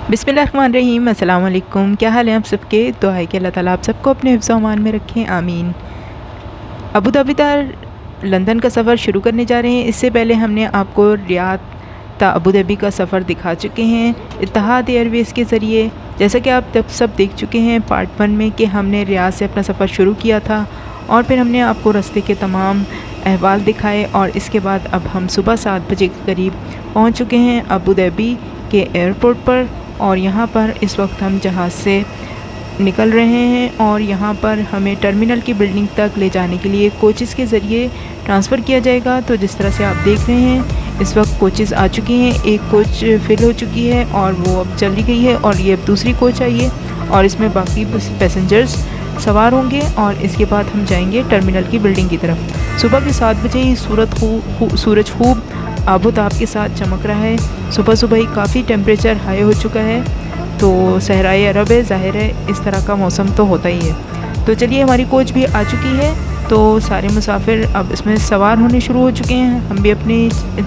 बिस्मिल्लाहिर्रहमानिर्रहीम। अस्सलाम वालेकुम। क्या हाल है आप सबके? दुआ है कि अल्लाह ताला आप सबको अपने हिफ्ज़ व अमान में रखें, आमीन। अबू धाबी ता लंदन का सफ़र शुरू करने जा रहे हैं। इससे पहले हमने आपको रियाद ता अबू धाबी का सफ़र दिखा चुके हैं इत्तिहाद एयरवेज़ के ज़रिए। जैसा कि आप तब सब देख चुके हैं पार्ट 1 में कि हमने रियाद से अपना सफ़र शुरू किया था और फिर हमने आपको रास्ते के तमाम अहवाल दिखाए और इसके बाद अब हम सुबह 7 बजे के करीब पहुँच चुके हैं अबू धाबी के एयरपोर्ट पर। और यहाँ पर इस वक्त हम जहाज़ से निकल रहे हैं और यहाँ पर हमें टर्मिनल की बिल्डिंग तक ले जाने के लिए कोचेस के ज़रिए ट्रांसफ़र किया जाएगा। तो जिस तरह से आप देख रहे हैं इस वक्त कोचेस आ चुकी हैं, एक कोच फिल हो चुकी है और वो अब चली गई है और ये अब दूसरी कोच आई है और इसमें बाकी पैसेंजर्स सवार होंगे और इसके बाद हम जाएंगे टर्मिनल की बिल्डिंग की तरफ। सुबह के 7 बजे ही सूरज खूब आबोताब के साथ चमक रहा है। सुबह सुबह ही काफ़ी टेम्परेचर हाई हो चुका है, तो सहराए अरब है, ज़ाहिर है इस तरह का मौसम तो होता ही है। तो चलिए हमारी कोच भी आ चुकी है, तो सारे मुसाफिर अब इसमें सवार होने शुरू हो चुके हैं। हम भी अपने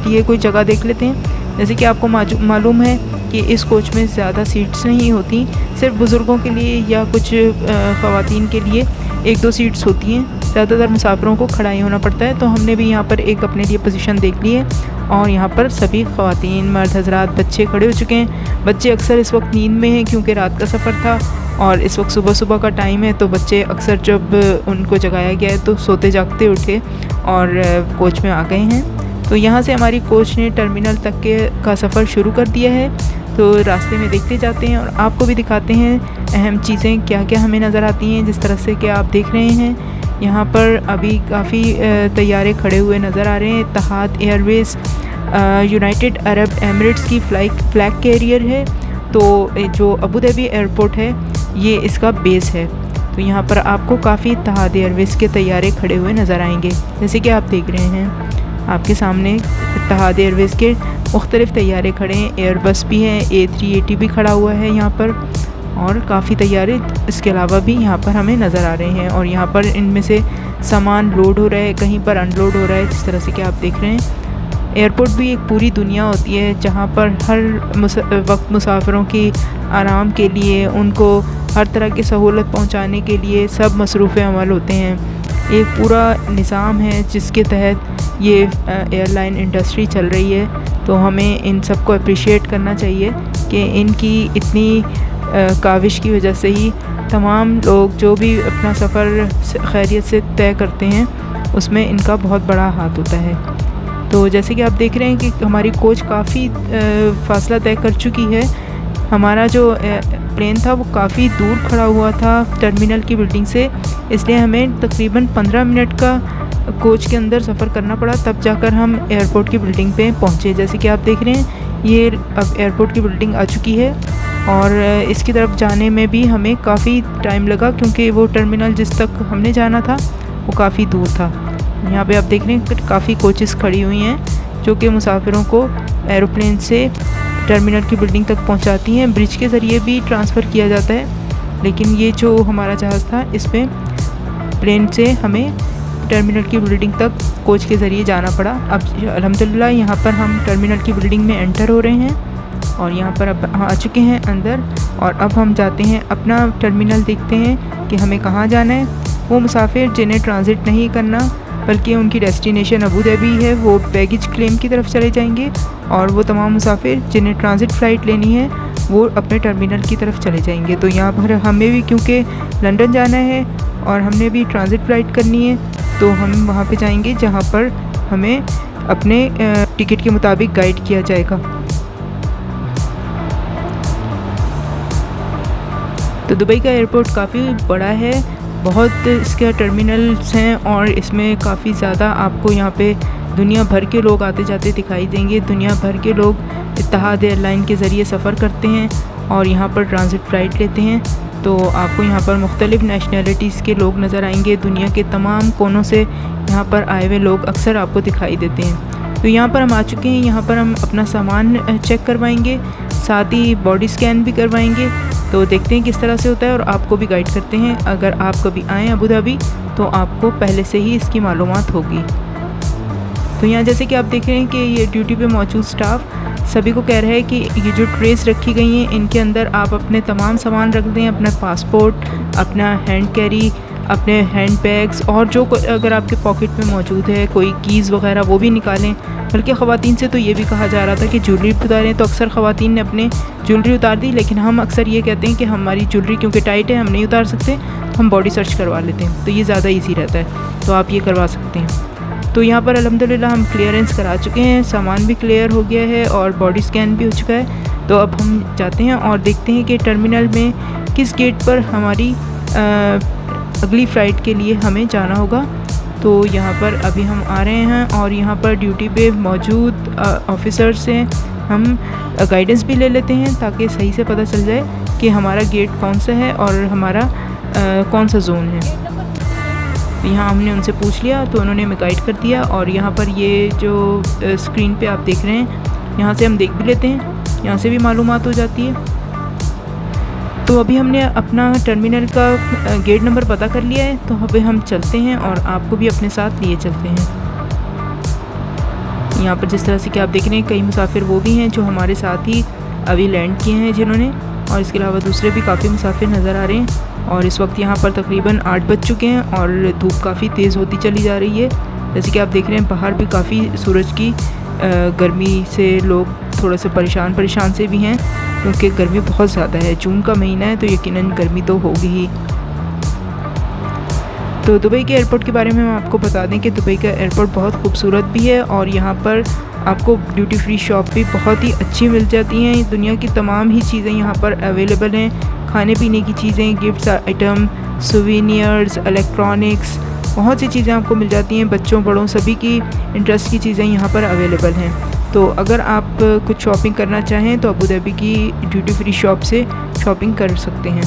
लिए कोई जगह देख लेते हैं। जैसे कि आपको मालूम है कि इस कोच में ज़्यादा सीट्स नहीं होती, सिर्फ बुज़ुर्गों के लिए या कुछ ख़वातीन के लिए 1-2 सीट्स होती हैं। ज़्यादातर मुसाफिरों को खड़ा ही होना पड़ता है। तो हमने भी यहाँ पर एक अपने लिए पोजीशन देख ली है और यहाँ पर सभी ख़वातीन, मर्द हज़रात, बच्चे खड़े हो चुके हैं। बच्चे अक्सर इस वक्त नींद में हैं क्योंकि रात का सफ़र था और इस वक्त सुबह सुबह का टाइम है, तो बच्चे अक्सर जब उनको जगाया गया है तो सोते जागते उठे और कोच में आ गए हैं। तो यहाँ से हमारी कोच ने टर्मिनल तक का सफ़र शुरू कर दिया है। तो रास्ते में देखते जाते हैं और आपको भी दिखाते हैं अहम चीज़ें क्या क्या हमें नज़र आती हैं। जिस तरह से कि आप देख रहे हैं यहाँ पर अभी काफ़ी तैयारे खड़े हुए नज़र आ रहे हैं। इत्तिहाद एयरवेज़ यूनाइटेड अरब एमिरेट्स की फ्लैग कैरियर है। तो जो अबू धाबी एयरपोर्ट है ये इसका बेस है। तो यहाँ पर आपको काफ़ी इत्तिहाद एयरवेज़ के तैयारे खड़े हुए नज़र आएंगे। जैसे कि आप देख रहे हैं आपके सामने इत्तिहाद एयरवेज़ के मुख्तलिफ़ तैयारे खड़े हैं। एयरबस भी है, A380 भी खड़ा हुआ है यहाँ पर और काफ़ी तैयारे इसके अलावा भी यहाँ पर हमें नज़र आ रहे हैं। और यहाँ पर इनमें से सामान लोड हो रहा है, कहीं पर अनलोड हो रहा है। जिस तरह से कि आप देख रहे हैं एयरपोर्ट भी एक पूरी दुनिया होती है जहाँ पर हर वक्त मुसाफिरों की आराम के लिए, उनको हर तरह की सहूलत पहुँचाने के लिए सब मसरूफ़ अमल होते हैं। एक पूरा निज़ाम है जिसके तहत ये एयरलाइन इंडस्ट्री चल रही है। तो हमें इन सब को अप्रिशिएट करना चाहिए कि इनकी इतनी काविश की वजह से ही तमाम लोग जो भी अपना सफ़र खैरियत से तय करते हैं उसमें इनका बहुत बड़ा हाथ होता है। तो जैसे कि आप देख रहे हैं कि हमारी कोच काफ़ी फ़ासला तय कर चुकी है। हमारा जो प्लेन था वो काफ़ी दूर खड़ा हुआ था टर्मिनल की बिल्डिंग से, इसलिए हमें तकरीबन 15 मिनट का कोच के अंदर सफ़र करना पड़ा, तब जाकर हम एयरपोर्ट की बिल्डिंग पे पहुँचे। जैसे कि आप देख रहे हैं ये अब एयरपोर्ट की बिल्डिंग आ चुकी है और इसकी तरफ जाने में भी हमें काफ़ी टाइम लगा क्योंकि वो टर्मिनल जिस तक हमने जाना था वो काफ़ी दूर था। यहाँ पे आप देख रहे हैं काफ़ी कोचेस खड़ी हुई हैं जो कि मुसाफिरों को एरोप्लेन से टर्मिनल की बिल्डिंग तक पहुँचाती हैं। ब्रिज के ज़रिए भी ट्रांसफ़र किया जाता है, लेकिन ये जो हमारा जहाज़ था इसमें प्लेन से हमें टर्मिनल की बिल्डिंग तक कोच के ज़रिए जाना पड़ा। अब अल्हम्दुलिल्लाह यहाँ पर हम टर्मिनल की बिल्डिंग में एंटर हो रहे हैं और यहाँ पर अब आ चुके हैं अंदर और अब हम जाते हैं अपना टर्मिनल, देखते हैं कि हमें कहाँ जाना है। वो मुसाफिर जिन्हें ट्रांजिट नहीं करना बल्कि उनकी डेस्टिनेशन अबू धाबी है वो बैगेज क्लेम की तरफ चले जाएंगे और वो तमाम मुसाफिर जिन्हें ट्रांजिट फ़्लाइट लेनी है वो अपने टर्मिनल की तरफ चले जाएंगे। तो यहाँ पर हमें भी क्योंकि लंदन जाना है और हमने भी ट्रांजिट फ़्लाइट करनी है तो हम वहाँ पे जाएंगे जहाँ पर हमें अपने टिकट के मुताबिक गाइड किया जाएगा। तो दुबई का एयरपोर्ट काफ़ी बड़ा है, बहुत इसके टर्मिनल्स हैं और इसमें काफ़ी ज़्यादा आपको यहाँ पे दुनिया भर के लोग आते जाते दिखाई देंगे। दुनिया भर के लोग इत्तिहाद एयरलाइन के ज़रिए सफ़र करते हैं और यहाँ पर ट्रांजिट फ़्लाइट लेते हैं। तो आपको यहाँ पर मुख्तलिफ़ नेशनलिटीज़ के लोग नज़र आएंगे। दुनिया के तमाम कोनों से यहाँ पर आए हुए लोग अक्सर आपको दिखाई देते हैं। तो यहाँ पर हम आ चुके हैं, यहाँ पर हम अपना सामान चेक करवाएंगे, साथ ही बॉडी स्कैन भी करवाएंगे। तो देखते हैं किस तरह से होता है और आपको भी गाइड करते हैं। अगर आप कभी आएँ अबू धाबी तो आपको पहले से ही इसकी मालूमात होगी। तो यहाँ जैसे कि आप देख रहे हैं कि ये ड्यूटी पे मौजूद स्टाफ सभी को कह रहा है कि ये जो ट्रेस रखी गई हैं इनके अंदर आप अपने तमाम सामान रख दें, अपना पासपोर्ट, अपना हैंड कैरी, अपने हैंड बैग्स और जो अगर आपके पॉकेट में मौजूद है कोई कीज़ वगैरह वो भी निकालें। बल्कि ख़वातीन से तो ये भी कहा जा रहा था कि ज्वेलरी उतारें, तो अक्सर ख़वातीन ने अपने ज्वेलरी उतार दी, लेकिन हम अक्सर ये कहते हैं कि हमारी ज्वेलरी क्योंकि टाइट है हम नहीं उतार सकते, हम बॉडी सर्च करवा लेते हैं, तो ये ज़्यादा ईजी रहता है, तो आप ये करवा सकते हैं। तो यहाँ पर अल्हम्दुलिल्लाह हम क्लियरेंस करा चुके हैं, सामान भी क्लियर हो गया है और बॉडी स्कैन भी हो चुका है। तो अब हम जाते हैं और देखते हैं कि टर्मिनल में किस गेट पर हमारी अगली फ़्लाइट के लिए हमें जाना होगा। तो यहाँ पर अभी हम आ रहे हैं और यहाँ पर ड्यूटी पे मौजूद ऑफिसर से हम गाइडेंस भी ले लेते हैं ताकि सही से पता चल जाए कि हमारा गेट कौन सा है और हमारा कौन सा जोन है। यहाँ हमने उनसे पूछ लिया तो उन्होंने हमें गाइड कर दिया। और यहाँ पर ये जो स्क्रीन पे आप देख रहे हैं यहाँ से हम देख भी लेते हैं, यहाँ से भी मालूमात हो जाती है। तो अभी हमने अपना टर्मिनल का गेट नंबर पता कर लिया है, तो अभी हम चलते हैं और आपको भी अपने साथ लिए चलते हैं। यहाँ पर जिस तरह से कि आप देख रहे हैं कई मुसाफिर वो भी हैं जो हमारे साथ ही अभी लैंड किए हैं जिन्होंने, और इसके अलावा दूसरे भी काफ़ी मुसाफिर नज़र आ रहे हैं। और इस वक्त यहाँ पर तकरीबन 8 बज चुके हैं और धूप काफ़ी तेज़ होती चली जा रही है। जैसे कि आप देख रहे हैं बाहर भी काफ़ी सूरज की गर्मी से लोग थोड़ा सा परेशान से भी हैं क्योंकि गर्मी बहुत ज़्यादा है। जून का महीना है तो यकीनन गर्मी तो होगी ही। तो दुबई के एयरपोर्ट के बारे में हम आपको बता दें कि दुबई का एयरपोर्ट बहुत खूबसूरत भी है और यहाँ पर आपको ड्यूटी फ्री शॉप भी बहुत ही अच्छी मिल जाती हैं। दुनिया की तमाम ही चीज़ें यहाँ पर अवेलेबल हैं, खाने पीने की चीज़ें, गिफ्ट्स आइटम, सुवेनियर्स, इलेक्ट्रॉनिक्स, बहुत सी चीज़ें आपको मिल जाती हैं। बच्चों बड़ों सभी की इंटरेस्ट की चीज़ें यहाँ पर अवेलेबल हैं। तो अगर आप कुछ शॉपिंग करना चाहें तो अबू धाबी की ड्यूटी फ्री शॉप से शॉपिंग कर सकते हैं।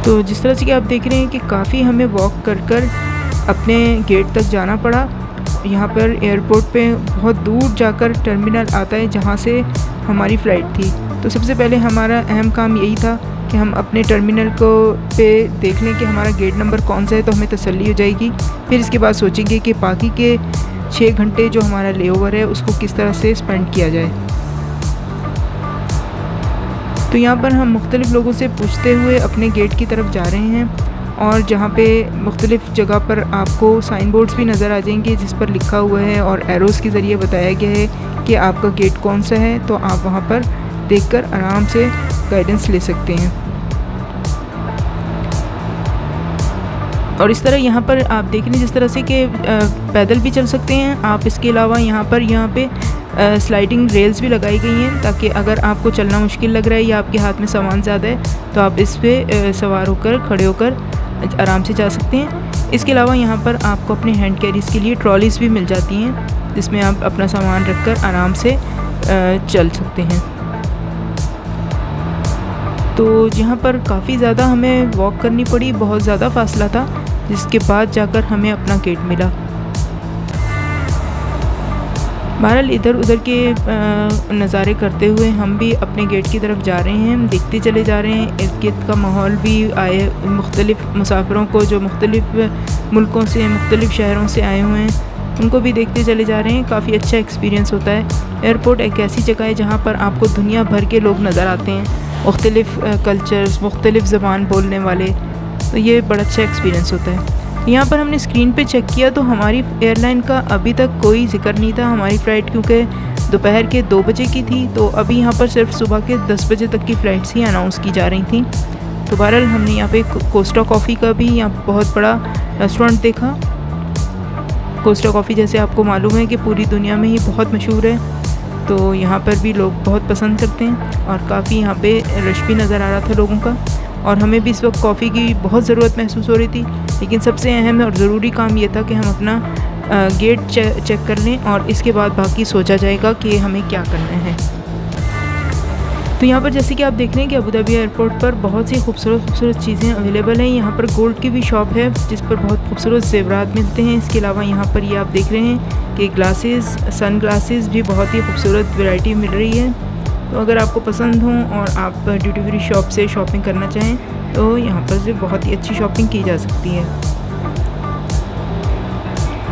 तो जिस तरह से कि आप देख रहे हैं कि काफ़ी हमें वॉक कर अपने गेट तक जाना पड़ा। यहाँ पर एयरपोर्ट पे बहुत दूर जाकर टर्मिनल आता है जहाँ से हमारी फ़्लाइट थी। तो सबसे पहले हमारा अहम काम यही था कि हम अपने टर्मिनल को पे देख लें कि हमारा गेट नंबर कौन सा है, तो हमें तसल्ली हो जाएगी। फिर इसके बाद सोचेंगे कि बाकी के 6 घंटे जो हमारा लेओवर है उसको किस तरह से स्पेंड किया जाए। तो यहाँ पर हम मुख्तलिफ़ लोगों से पूछते हुए अपने गेट की तरफ जा रहे हैं और जहाँ पे मुख्तलिफ़ जगह पर आपको साइन बोर्ड्स भी नज़र आ जाएंगे जिस पर लिखा हुआ है और एरोज़ के ज़रिए बताया गया है कि आपका गेट कौन सा है। तो आप वहाँ पर देखकर आराम से गाइडेंस ले सकते हैं। और इस तरह यहाँ पर आप देख रहे हैं जिस तरह से कि पैदल भी चल सकते हैं आप। इसके अलावा यहाँ पे स्लाइडिंग रेल्स भी लगाई गई हैं ताकि अगर आपको चलना मुश्किल लग रहा है या आपके हाथ में सामान ज़्यादा है तो आप इस पर सवार होकर खड़े होकर आराम से जा सकते हैं। इसके अलावा यहाँ पर आपको अपने हैंड कैरीज़ के लिए ट्रॉलीज़ भी मिल जाती हैं जिसमें आप अपना सामान रखकर आराम से चल सकते हैं। तो यहाँ पर काफ़ी ज़्यादा हमें वॉक करनी पड़ी, बहुत ज़्यादा फासला था, जिसके बाद जाकर हमें अपना गेट मिला। बहरहाल इधर उधर के नज़ारे करते हुए हम भी अपने गेट की तरफ जा रहे हैं, देखते चले जा रहे हैं। इर्द गिर्द का माहौल भी आए मुख्तलिफ़ मुसाफिरों को जो मुख्तलिफ़ मुल्कों से मुख्तलिफ़ शहरों से आए हुए हैं उनको भी देखते चले जा रहे हैं। काफ़ी अच्छा एक्सपीरियंस होता है। एयरपोर्ट एक ऐसी जगह है जहाँ पर आपको दुनिया भर के लोग नज़र आते हैं, मुख्तलिफ़ कल्चर्स, मुख्तलिफ़ ज़बान बोलने वाले, तो ये बड़ा अच्छा एक्सपीरियंस होता है। यहाँ पर हमने स्क्रीन पे चेक किया तो हमारी एयरलाइन का अभी तक कोई ज़िक्र नहीं था। हमारी फ़्लाइट क्योंकि दोपहर के 2 बजे की थी तो अभी यहाँ पर सिर्फ सुबह के 10 बजे तक की फ़्लाइट्स ही अनाउंस की जा रही थी। तो बहरहाल हमने यहाँ पे कोस्टा कॉफ़ी का भी यहाँ बहुत बड़ा रेस्टोरेंट देखा। कोस्टा कॉफ़ी जैसे आपको मालूम है कि पूरी दुनिया में ही बहुत मशहूर है, तो यहाँ पर भी लोग बहुत पसंद करते हैं और काफ़ी यहाँ पे रश भी नज़र आ रहा था लोगों का। और हमें भी इस वक्त कॉफ़ी की बहुत ज़रूरत महसूस हो रही थी, लेकिन सबसे अहम और ज़रूरी काम ये था कि हम अपना गेट चेक कर लें और इसके बाद बाकी सोचा जाएगा कि हमें क्या करना है। तो यहाँ पर जैसे कि आप देख रहे हैं कि अबू धाबी एयरपोर्ट पर बहुत सी खूबसूरत चीज़ें अवेलेबल हैं। यहाँ पर गोल्ड की भी शॉप है जिस पर बहुत खूबसूरत ज़ेवरात मिलते हैं। इसके अलावा यहाँ पर ये आप देख रहे हैं कि ग्लासेस, सन ग्लासेस भी बहुत ही खूबसूरत वैरायटी मिल रही है। तो अगर आपको पसंद हो और आप ड्यूटी फ्री शॉप से शॉपिंग करना चाहें तो यहाँ पर से बहुत ही अच्छी शॉपिंग की जा सकती है।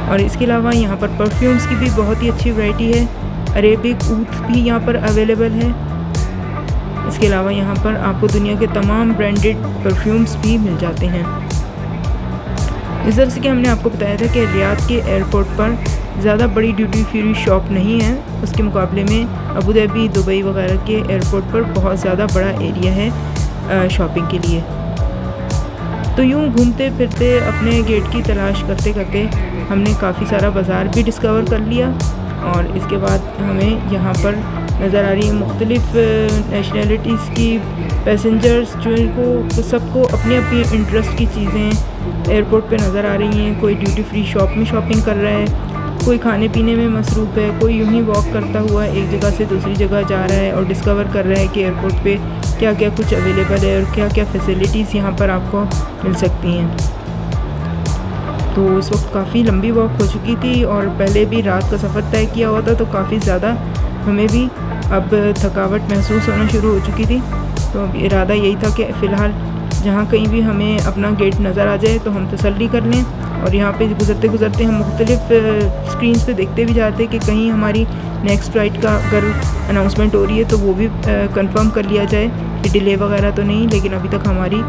और इसके अलावा यहाँ पर परफ्यूम्स की भी बहुत ही अच्छी वैरायटी है। अरेबिक ऊद भी यहाँ पर अवेलेबल है। इसके अलावा यहाँ पर आपको दुनिया के तमाम ब्रांडेड परफ्यूम्स भी मिल जाते हैं। इस तरह से कि हमने आपको बताया था कि रियाद के एयरपोर्ट पर ज़्यादा बड़ी ड्यूटी फ्री शॉप नहीं है, उसके मुकाबले में अबू धाबी, दुबई वगैरह के एयरपोर्ट पर बहुत ज़्यादा बड़ा एरिया है शॉपिंग के लिए। तो यूँ घूमते फिरते अपने गेट की तलाश करते करते हमने काफ़ी सारा बाज़ार भी डिस्कवर कर लिया। और इसके बाद हमें यहाँ पर नज़र आ रही है मुख्तलिफ़ नेशनलिटीज़ की पैसेंजर्स, जो इनको सबको अपनी अपनी इंटरेस्ट की चीज़ें एयरपोर्ट पे नज़र आ रही हैं। कोई ड्यूटी फ्री शॉप में शॉपिंग कर रहा है, कोई खाने पीने में मसरूफ़ है, कोई यूँ ही वॉक करता हुआ एक जगह से दूसरी जगह जा रहा है और डिस्कवर कर रहा है कि एयरपोर्ट पे क्या क्या कुछ अवेलेबल है और क्या क्या फैसिलिटीज़ यहाँ पर आपको मिल सकती हैं। तो उस वक्त काफ़ी लंबी वॉक हो चुकी थी और पहले भी रात का सफ़र तय किया हुआ था, तो काफ़ी ज़्यादा हमें भी अब थकावट महसूस होना शुरू हो चुकी थी। तो अब इरादा यही था कि फ़िलहाल जहाँ कहीं भी हमें अपना गेट नज़र आ जाए तो हम तसल्ली कर लें। और यहाँ पे गुज़रते गुज़रते हम मुख्तलिफ़ स्क्रीन्स पे देखते भी जाते हैं कि कहीं हमारी नेक्स्ट फ़्लाइट का अगर अनाउंसमेंट हो रही है तो वो भी कंफर्म कर लिया जाए कि डिले वगैरह तो नहीं। लेकिन अभी तक हमारी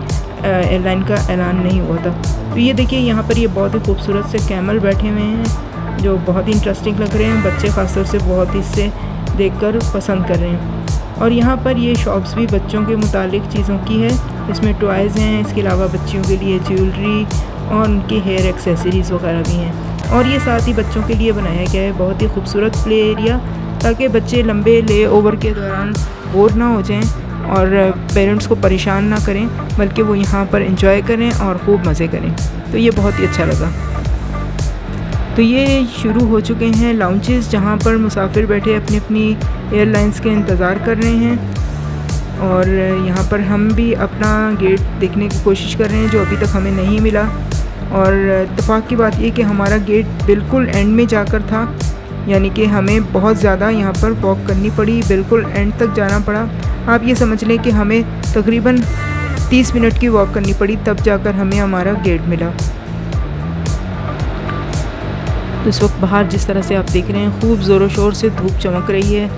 एयरलाइन का ऐलान नहीं हुआ था। तो ये देखिए यहाँ पर ये बहुत ही खूबसूरत से कैमल बैठे हुए हैं जो बहुत ही इंटरेस्टिंग लग रहे हैं। बच्चे ख़ासतौर से बहुत ही इससे देखकर पसंद कर रहे हैं। और यहाँ पर ये शॉप्स भी बच्चों के मुतालिक चीज़ों की है, इसमें टॉयज़ हैं, इसके अलावा बच्चियों के लिए ज्वेलरी और उनके हेयर एक्सेसरीज़ वगैरह भी हैं। और ये साथ ही बच्चों के लिए बनाया गया है बहुत ही खूबसूरत प्ले एरिया, ताकि बच्चे लंबे ले ओवर के दौरान बोर ना हो जाएं और पेरेंट्स को परेशान ना करें, बल्कि वो यहाँ पर एंजॉय करें और खूब मज़े करें। तो ये बहुत ही अच्छा लगा। तो ये शुरू हो चुके हैं लाउंजेस, जहाँ पर मुसाफिर बैठे अपनी अपनी एयरलाइंस के इंतज़ार कर रहे हैं। और यहाँ पर हम भी अपना गेट देखने की कोशिश कर रहे हैं जो अभी तक हमें नहीं मिला। और इत्तेफाक की बात ये कि हमारा गेट बिल्कुल एंड में जाकर था, यानी कि हमें बहुत ज़्यादा यहाँ पर वॉक करनी पड़ी, बिल्कुल एंड तक जाना पड़ा। आप ये समझ लें कि हमें तकरीबन 30 मिनट की वॉक करनी पड़ी, तब जाकर हमें हमारा गेट मिला। तो इस वक्त बाहर जिस तरह से आप देख रहे हैं खूब ज़ोरों शोर से धूप चमक रही है,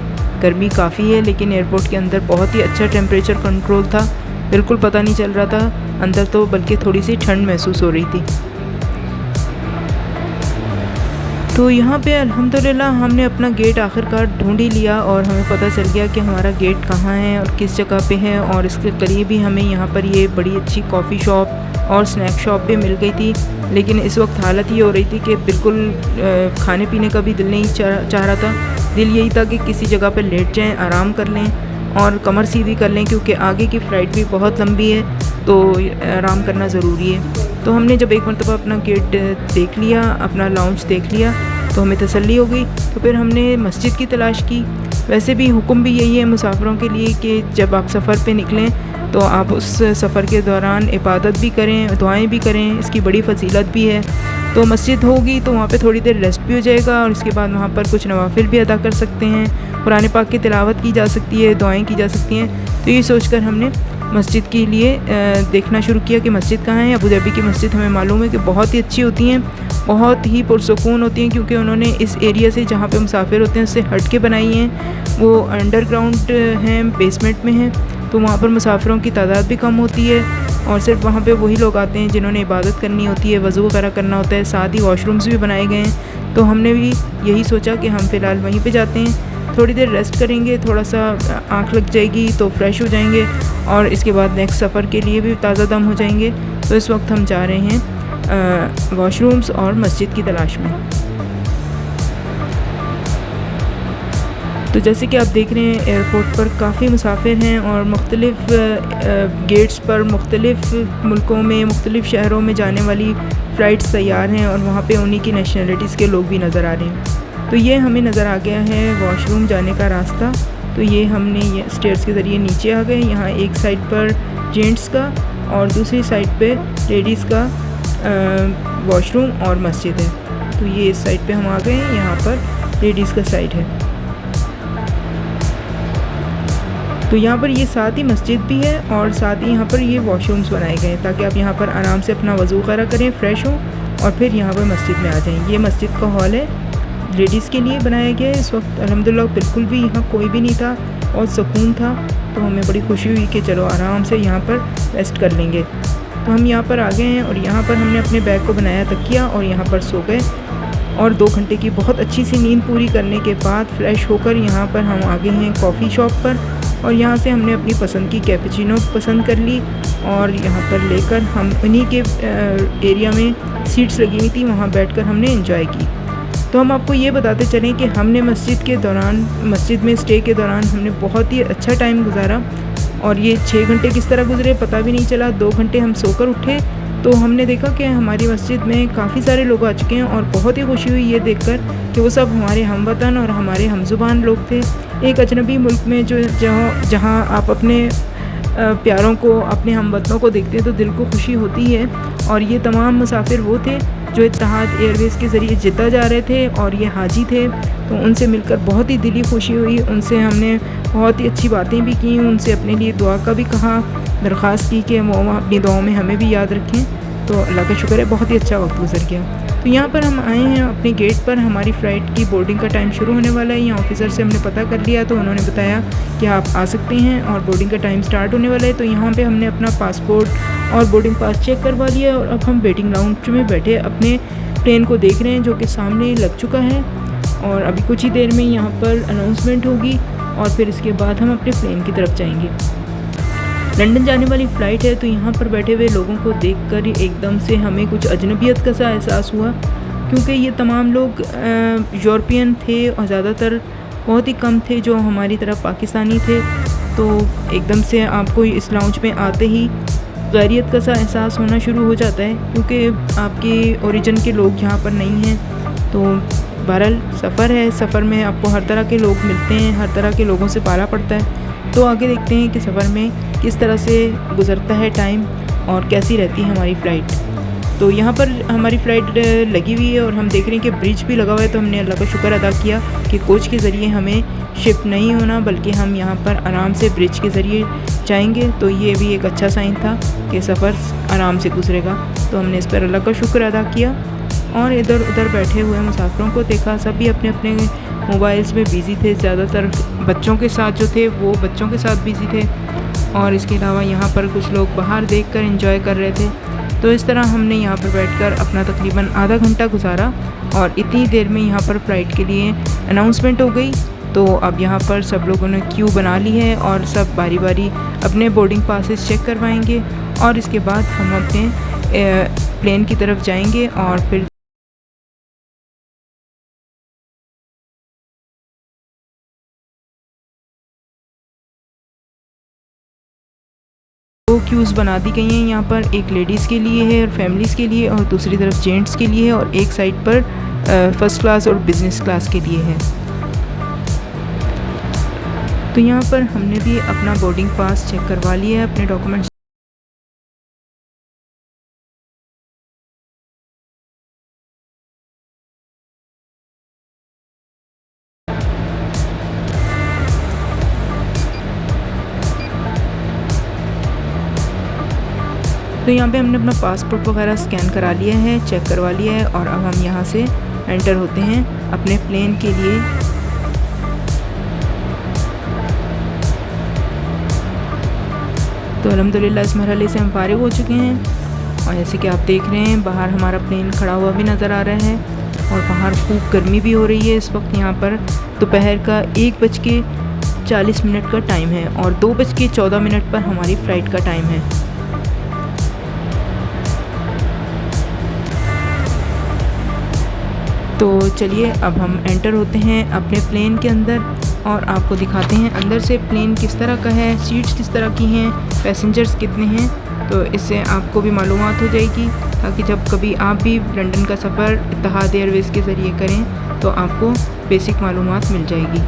गर्मी काफ़ी है, लेकिन एयरपोर्ट के अंदर बहुत ही अच्छा टेम्परेचर कंट्रोल था, बिल्कुल पता नहीं चल रहा था अंदर, तो बल्कि थोड़ी सी ठंड महसूस हो रही थी। तो यहाँ पे अल्हम्दुलिल्लाह हमने अपना गेट आखिरकार ढूंढ ही लिया और हमें पता चल गया कि हमारा गेट कहाँ है और किस जगह पे है। और इसके करीब ही हमें यहाँ पर ये बड़ी अच्छी कॉफ़ी शॉप और स्नैक शॉप भी मिल गई थी। लेकिन इस वक्त हालत ये हो रही थी कि बिल्कुल खाने पीने का भी दिल नहीं चाह रहा था। दिल यही था कि किसी जगह पर लेट जाएँ, आराम कर लें और कमर सीधी कर लें, क्योंकि आगे की फ़्लाइट भी बहुत लंबी है, तो आराम करना ज़रूरी है। तो हमने जब एक मरतबा अपना गेट देख लिया, अपना लाउंज देख लिया, तो हमें तसल्ली हो गई। तो फिर हमने मस्जिद की तलाश की। वैसे भी हुक्म भी यही है मुसाफिरों के लिए कि जब आप सफ़र पे निकलें तो आप उस सफ़र के दौरान इबादत भी करें, दुआएं भी करें, इसकी बड़ी फजीलत भी है। तो मस्जिद होगी तो वहाँ पे थोड़ी देर रेस्ट भी हो जाएगा और इसके बाद वहाँ पर कुछ नवाफिल भी अदा कर सकते हैं, कुरान पाक की तिलावत की जा सकती है, दुआएं की जा सकती हैं। तो ये सोचकर हमने मस्जिद के लिए देखना शुरू किया कि मस्जिद कहाँ है। अबू धाबी की मस्जिद हमें मालूम है कि बहुत ही अच्छी होती हैं, बहुत ही पुरसुकून होती हैं, क्योंकि उन्होंने इस एरिया से जहाँ पे मुसाफिर होते हैं उससे हट के बनाई हैं। वो अंडरग्राउंड हैं, बेसमेंट में हैं, तो वहाँ पर मुसाफिरों की तादाद भी कम होती है और सिर्फ वहाँ पे वही लोग आते हैं जिन्होंने इबादत करनी होती है, वज़ू वगैरह करना होता है। साथ ही वॉशरूम्स भी बनाए गए हैं। तो हमने भी यही सोचा कि हम फ़िलहाल वहीं पे जाते हैं, थोड़ी देर रेस्ट करेंगे, थोड़ा सा आँख लग जाएगी तो फ्रेश हो जाएंगे और इसके बाद नेक्स्ट सफ़र के लिए भी ताज़ा दम हो जाएंगे। तो इस वक्त हम जा रहे हैं वॉशरूम्स और मस्जिद की तलाश में। तो जैसे कि आप देख रहे हैं एयरपोर्ट पर काफ़ी मुसाफिर हैं और मुख्तलिफ़ गेट्स पर मुख्तलिफ़ मुल्कों में, मुख्तलिफ़ शहरों में जाने वाली फ़्लाइट्स तैयार हैं और वहाँ पे उन्हीं की नेशनलिटीज़ के लोग भी नज़र आ रहे हैं। तो ये हमें नज़र आ गया है वॉशरूम जाने का रास्ता। तो ये हमने ये स्टेयर्स के ज़रिए नीचे आ गए। यहाँ एक साइड पर जेंट्स का और दूसरी साइड पे लेडीज़ का वॉशरूम और मस्जिद है। तो ये इस साइड पे हम आ गए हैं, यहाँ पर लेडीज़ का साइड है। तो यहाँ पर ये साथ ही मस्जिद भी है और साथ ही यहाँ पर ये वॉशरूम्स बनाए गए हैं ताकि आप यहाँ पर आराम से अपना वज़ू वगैरह करें, फ़्रेश हों और फिर यहाँ पर मस्जिद में आ जाएंगे। ये मस्जिद का हॉल है, लेडीज़ के लिए बनाया गया है। इस वक्त अल्हम्दुलिल्लाह बिल्कुल भी यहाँ कोई भी नहीं था और सुकून था, तो हमें बड़ी खुशी हुई कि चलो आराम से यहाँ पर रेस्ट कर लेंगे। तो हम यहाँ पर आ गए हैं और यहाँ पर हमने अपने बैग को बनाया तकिया और यहाँ पर सो गए। और 2 घंटे की बहुत अच्छी सी नींद पूरी करने के बाद फ्रेश होकर यहाँ पर हम आ गए हैं कॉफ़ी शॉप पर, और यहाँ से हमने अपनी पसंद की कैपुचिनो पसंद कर ली और यहाँ पर लेकर हम उन्हीं के एरिया में सीट्स लगी हुई थी, वहाँ बैठकर हमने एंजॉय की। तो हम आपको ये बताते चलें कि हमने मस्जिद में स्टे के दौरान हमने बहुत ही अच्छा टाइम गुजारा, और ये 6 घंटे किस तरह गुजरे पता भी नहीं चला। 2 घंटे हम सोकर उठे तो हमने देखा कि हमारी मस्जिद में काफ़ी सारे लोग आ चुके हैं, और बहुत ही खुशी हुई ये देखकर कि वो सब हमारे हमवतन और हमारे हमज़ुबान लोग थे। एक अजनबी मुल्क में जहाँ आप अपने प्यारों को, अपने हमवतनों को देखते हैं तो दिल को खुशी होती है। और ये तमाम मुसाफिर वो थे जो इत्तेहाद एयरवेज़ के ज़रिए जिद्दा जा रहे थे, और ये हाजी थे। तो उनसे मिलकर बहुत ही दिली खुशी हुई। उनसे हमने बहुत ही अच्छी बातें भी की, उनसे अपने लिए दुआ का भी कहा, दरख्वास्त की कि वो अपनी दुआओं में हमें भी याद रखें। तो अल्लाह का शुक्र है बहुत ही अच्छा वक्त गुजर गया। तो यहाँ पर हम आए हैं अपने गेट पर, हमारी फ़्लाइट की बोर्डिंग का टाइम शुरू होने वाला है। यहाँ ऑफिसर से हमने पता कर लिया तो उन्होंने बताया कि आप आ सकते हैं और बोर्डिंग का टाइम स्टार्ट होने वाला है। तो यहाँ पे हमने अपना पासपोर्ट और बोर्डिंग पास चेक करवा लिया, और अब हम वेटिंग लाउंज में बैठे अपने प्लेन को देख रहे हैं जो कि सामने लग चुका है। और अभी कुछ ही देर में यहाँ पर अनाउंसमेंट होगी और फिर इसके बाद हम अपने प्लेन की तरफ जाएंगे। लंदन जाने वाली फ़्लाइट है, तो यहाँ पर बैठे हुए लोगों को देखकर एकदम से हमें कुछ अजनबियत का सा एहसास हुआ, क्योंकि ये तमाम लोग यूरोपियन थे और ज़्यादातर बहुत ही कम थे जो हमारी तरफ पाकिस्तानी थे। तो एकदम से आपको इस लाउंज में आते ही गैरियत का सा एहसास होना शुरू हो जाता है, क्योंकि आपके ओरिजिन के लोग यहाँ पर नहीं हैं। तो बहरहाल सफ़र है, सफ़र में आपको हर तरह के लोग मिलते हैं, हर तरह के लोगों से पाला पड़ता है। तो आगे देखते हैं कि सफ़र में किस तरह से गुज़रता है टाइम और कैसी रहती है हमारी फ़्लाइट। तो यहाँ पर हमारी फ़्लाइट लगी हुई है और हम देख रहे हैं कि ब्रिज भी लगा हुआ है। तो हमने अल्लाह का शुक्र अदा किया कि कोच के ज़रिए हमें शिफ्ट नहीं होना, बल्कि हम यहाँ पर आराम से ब्रिज के ज़रिए जाएंगे। तो ये भी एक अच्छा साइन था कि सफ़र आराम से गुजरेगा। तो हमने इस पर अल्लाह का शुक्र अदा किया और इधर उधर बैठे हुए मुसाफिरों को देखा, सभी अपने अपने मोबाइल्स में बिज़ी थे। ज़्यादातर बच्चों के साथ जो थे वो बच्चों के साथ बिज़ी थे, और इसके अलावा यहाँ पर कुछ लोग बाहर देखकर एंजॉय कर रहे थे। तो इस तरह हमने यहाँ पर बैठकर अपना तकरीबन आधा घंटा गुजारा, और इतनी देर में यहाँ पर फ़्लाइट के लिए अनाउंसमेंट हो गई। तो अब यहाँ पर सब लोगों ने क्यू बना ली है और सब बारी बारी अपने बोर्डिंग पासेस चेक करवाएंगे, और इसके बाद हम अपने प्लेन की तरफ जाएंगे। और फिर दो क्यूज़ बना दी गई हैं यहाँ पर, एक लेडीज़ के लिए है और फैमिलीज़ के लिए, और दूसरी तरफ जेंट्स के लिए है, और एक साइड पर फ़र्स्ट क्लास और बिज़नेस क्लास के लिए है। तो यहाँ पर हमने भी अपना बोर्डिंग पास चेक करवा लिया है, अपने डॉक्यूमेंट्स। तो यहाँ पे हमने अपना पासपोर्ट वगैरह स्कैन करा लिया है, चेक करवा लिया है, और अब हम यहाँ से एंटर होते हैं अपने प्लेन के लिए। तो अल्हम्दुलिल्लाह इस मरहले से हम फारिग हो चुके हैं, और जैसे कि आप देख रहे हैं बाहर हमारा प्लेन खड़ा हुआ भी नज़र आ रहा है, और बाहर खूब गर्मी भी हो रही है इस वक्त। यहाँ पर दोपहर का 1:40 का टाइम है और 2:14 पर हमारी फ़्लाइट का टाइम है। तो चलिए अब हम एंटर होते हैं अपने प्लेन के अंदर, और आपको दिखाते हैं अंदर से प्लेन किस तरह का है, सीट्स किस तरह की हैं, पैसेंजर्स कितने हैं। तो इससे आपको भी मालूमात हो जाएगी, ताकि जब कभी आप भी लंदन का सफ़र इत्तेहाद एयरवेज़ के ज़रिए करें तो आपको बेसिक मालूमात मिल जाएगी।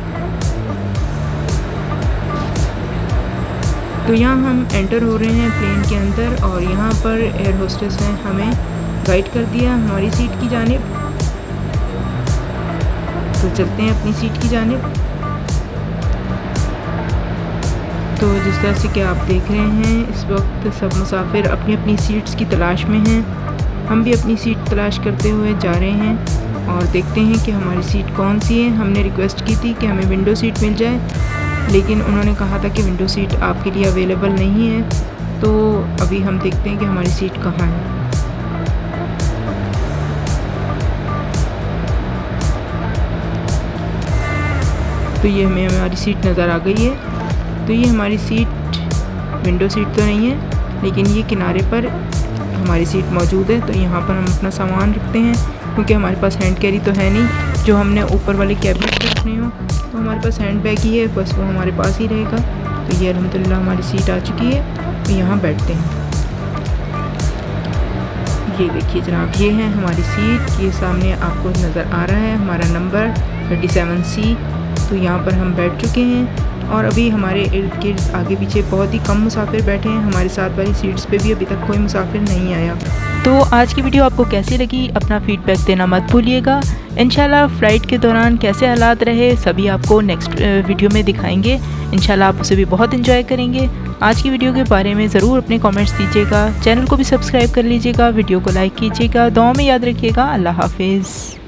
तो यहाँ हम एंटर हो रहे हैं प्लेन के अंदर, और यहाँ पर एयर होस्टेस ने हमें गाइड कर दिया हमारी सीट की जानिब। तो चलते हैं अपनी सीट की जानिब। तो जिस तरह से कि आप देख रहे हैं इस वक्त सब मुसाफिर अपनी अपनी सीट्स की तलाश में हैं, हम भी अपनी सीट तलाश करते हुए जा रहे हैं और देखते हैं कि हमारी सीट कौन सी है। हमने रिक्वेस्ट की थी कि हमें विंडो सीट मिल जाए, लेकिन उन्होंने कहा था कि विंडो सीट आपके लिए अवेलेबल नहीं है। तो अभी हम देखते हैं कि हमारी सीट कहाँ है। तो ये हमें हमारी सीट नज़र आ गई है। तो ये हमारी सीट विंडो सीट तो नहीं है, लेकिन ये किनारे पर हमारी सीट मौजूद है। तो यहाँ पर हम अपना सामान रखते हैं, क्योंकि हमारे पास हैंड कैरी तो है नहीं जो हमने ऊपर वाले कैबिन पर रखने हो। तो हमारे पास हैंड बैग ही है, बस वो हमारे पास ही रहेगा। तो ये अल्हम्दुलिल्लाह हमारी सीट आ चुकी है। तो यहाँ बैठते हैं। ये देखिए जनाब, ये है हमारी सीट। ये सामने आपको नज़र आ रहा है हमारा नंबर 37C। तो यहाँ पर हम बैठ चुके हैं और अभी हमारे इर्द गिर्द आगे पीछे बहुत ही कम मुसाफिर बैठे हैं। हमारे साथ वाली सीट्स पे भी अभी तक कोई मुसाफिर नहीं आया। तो आज की वीडियो आपको कैसी लगी, अपना फीडबैक देना मत भूलिएगा। इंशाल्लाह फ़्लाइट के दौरान कैसे हालात रहे सभी आपको नेक्स्ट वीडियो में दिखाएंगे। इंशाल्लाह आप उसे भी बहुत इंजॉय करेंगे। आज की वीडियो के बारे में ज़रूर अपने कमेंट्स दीजिएगा। चैनल को भी सब्सक्राइब कर लीजिएगा, वीडियो को लाइक कीजिएगा। दुआ में याद रखिएगा। अल्लाह हाफिज़।